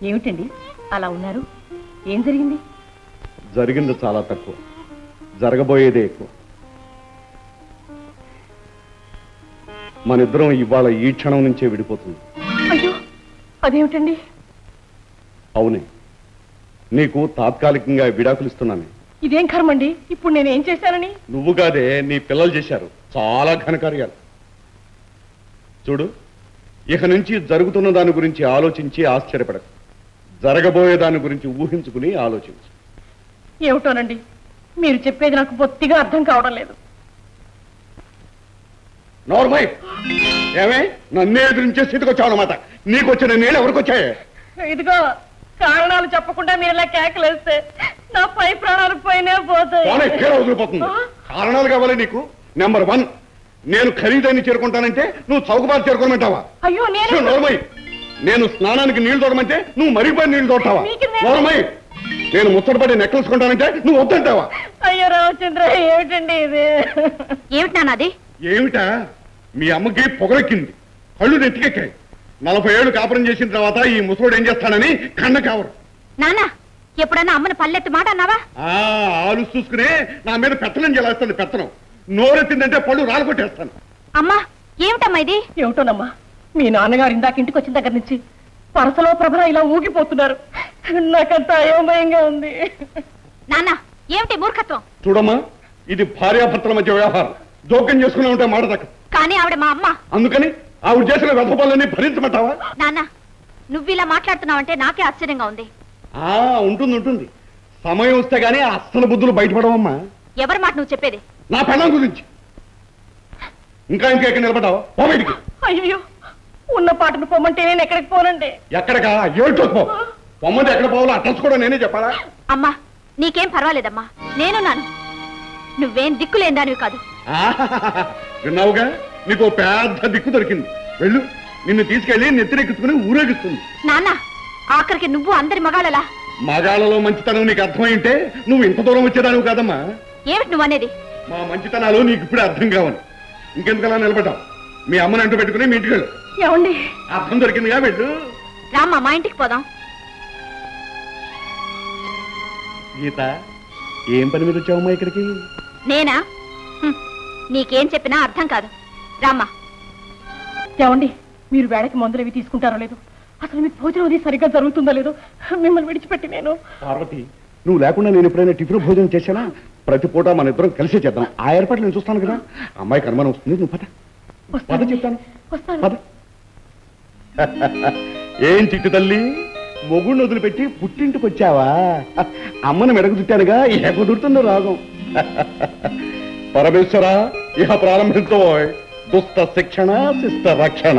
ఏమిటండి అలా ఉన్నారు? ఏం జరిగింది? జరిగింది చాలా తక్కువ, జరగబోయేదే ఎక్కువ. మనిద్దరం ఇవాళ ఈ క్షణం నుంచే విడిపోతుంది. అయ్యో, అదేమిటండి? అవునే, నీకు తాత్కాలికంగా విడాకులు ఇస్తున్నాను. ఇదేం కర్మండి? ఇప్పుడు నేనేం చేశానని? నువ్వు కాదే, నీ పిల్లలు చేశారు చాలా ఘనకార్యాలు. చూడు, ఇక నుంచి జరుగుతున్న దాని గురించి ఆలోచించి ఆశ్చర్యపడకు, జరగబోయే దాని గురించి ఊహించుకుని ఆలోచించు. ఏమిటోనండి, మీరు చెప్పేది నాకు బొత్తిగా అర్థం కావడం లేదు. నోర్మై, ఏమే నన్నే ఎదురించే స్థితికి వచ్చావు అన్నమాట. నీకు వచ్చిన నేను ఎవరికి వచ్చాయే? ఇదిగో, కారణాలు చెప్పకుండా మీరు ఇలా కేకలేస్తే నా పై ప్రాణాలు పోయినే పోతాయి. వదిలిపోతుంది. కారణాలు కావాలి నీకు. నెంబర్ 1, నేను ఖరీదాన్ని చేరుకుంటానంటే నువ్వు చౌకబాటు చేరుకోమంటావా? అయ్యో, నోర్మై, నేను స్నానానికి నీళ్లు తోడమంటే నువ్వు మరిగిపోయి నీళ్లు తోడతావా? నోర్మై, నేను ముచ్చటపడి నెక్లెస్ కొంటానంటే నువ్వు వద్దంటావా? అయ్యో రామచంద్ర, ఏమిటండి ఇది? ఏమిటి నాన్న అది? ఏమిటా, మీ అమ్మకి పొగరెక్కింది, కళ్ళు నెత్తికెక్కాయి. 40 ఏళ్ళు కాపురం చేసిన తర్వాత ఈ ముసలోడు ఏం చేస్తానని కన్న కావరు. నాన్న, ఎప్పుడన్నా అమ్మని పల్లెత్తి మాట అన్నావా? ఆలు చూసుకునే నా మీద పెత్తనం చేస్తుంది. పెత్తనం నోరెత్తిందంటే పళ్ళు రాలగొట్టేస్తాను. అమ్మా, ఏమిటమ్మా ఇది? ఏమిటోనమ్మా, మీ నాన్నగారు ఇందాక ఇంటికి వచ్చిన దగ్గర నుంచి పరసలో ప్రభ ఇలా ఊగిపోతున్నారు. నాకంత అయోమయంగా ఉంది. నాన్న, ఏమిటి మూర్ఖత్వం? చూడమ్మా, ఇది భార్యాభర్తల మధ్య వ్యవహారం. జోక్యం చేసుకునే ఉంటే మాట దక్క. కానీ ఆవిడ మా అమ్మ. అందుకని ఆవిడ చేసిన వ్యధపాలన్నీ భరించమంటావా? నాన్న, నువ్వు ఇలా మాట్లాడుతున్నావంటే నాకే ఆశ్చర్యంగా ఉంది. ఉంటుంది ఉంటుంది, సమయం వస్తే గానీ అస్సలు బుద్ధులు బయటపడవమ్మా. ఎవరి మాట నువ్వు చెప్పేది? నా పెళ్ళం గురించి. ఇంకా ఎక్కడ నిలబడ్డావా? పో బయటికి. అయ్యో, ఉన్న పాటను పొమ్మంటే నేను ఎక్కడికి పోనండి. ఎక్కడికా? ఏమిటో పో. పొమ్మంటే ఎక్కడ పోవాలో అడ్రస్ కూడా నేనే చెప్పాలా? అమ్మా, నీకేం పర్వాలేదమ్మా, నేనున్నాను. నువ్వేం దిక్కులేని దానివి కాదు. విన్నావుగా, నీకు పెద్ద దిక్కు దొరికింది. వెళ్ళు, నిన్ను తీసుకెళ్లి నెత్తిరెక్కుతుకుని ఊరేగిస్తుంది. నాన్న, ఆఖరికి నువ్వు అందరి మగాళ్ళలా. మగాళ్ళలో మంచితనం నీకు అర్థమై ఉంటే నువ్వు ఇంత దూరం వచ్చేదానివి కాదమ్మా. ఏమిటి నువ్వు అనేది? మా మంచితనాలు నీకు ఇప్పుడే అర్థం కావాలి. ఇంకెందుకలా నిలబడ్డావు? మీ అమ్మని అంటూ పెట్టుకుని మీ ఇంటికి వెళ్ళు. ఏమండి, అర్థం దొరికిందిగా, వెళ్ళు. రామ్మా, మా ఇంటికి పోదాం. గీత, ఏం పని మీద వచ్చావమ్మా ఇక్కడికి? నేనా? నీకేం చెప్పినా అర్థం కాదు. రామ్మా. ఏమండి, మీరు వేళకి మందులు అవి తీసుకుంటారో లేదు, అసలు మీకు భోజనం అది సరిగ్గా జరుగుతుందో లేదో, మిమ్మల్ని విడిచిపెట్టి నేను. పార్వతి, నువ్వు లేకుండా నేను ఎప్పుడైనా టిఫిన్ భోజనం చేశానా? ప్రతి పూట మన ఇద్దరం కలిసే చేద్దాం. ఆ ఏర్పాట్లు నేను చూస్తాను కదా. అమ్మాయికి అనుమానం వస్తుంది. నువ్వు పద పద, చెప్తాను. పద. ఏం చిట్టు తల్లి, మొగుడిని వదిలిపెట్టి పుట్టింటికి వచ్చావా? అమ్మను మెడకు చుట్టానుగా, ఏ కుదురుతుందో రాగం. పరమేశ్వర, ఇహ ప్రారంభించబోయ్ దుష్ట శిక్షణ, శిష్ట రక్షణ.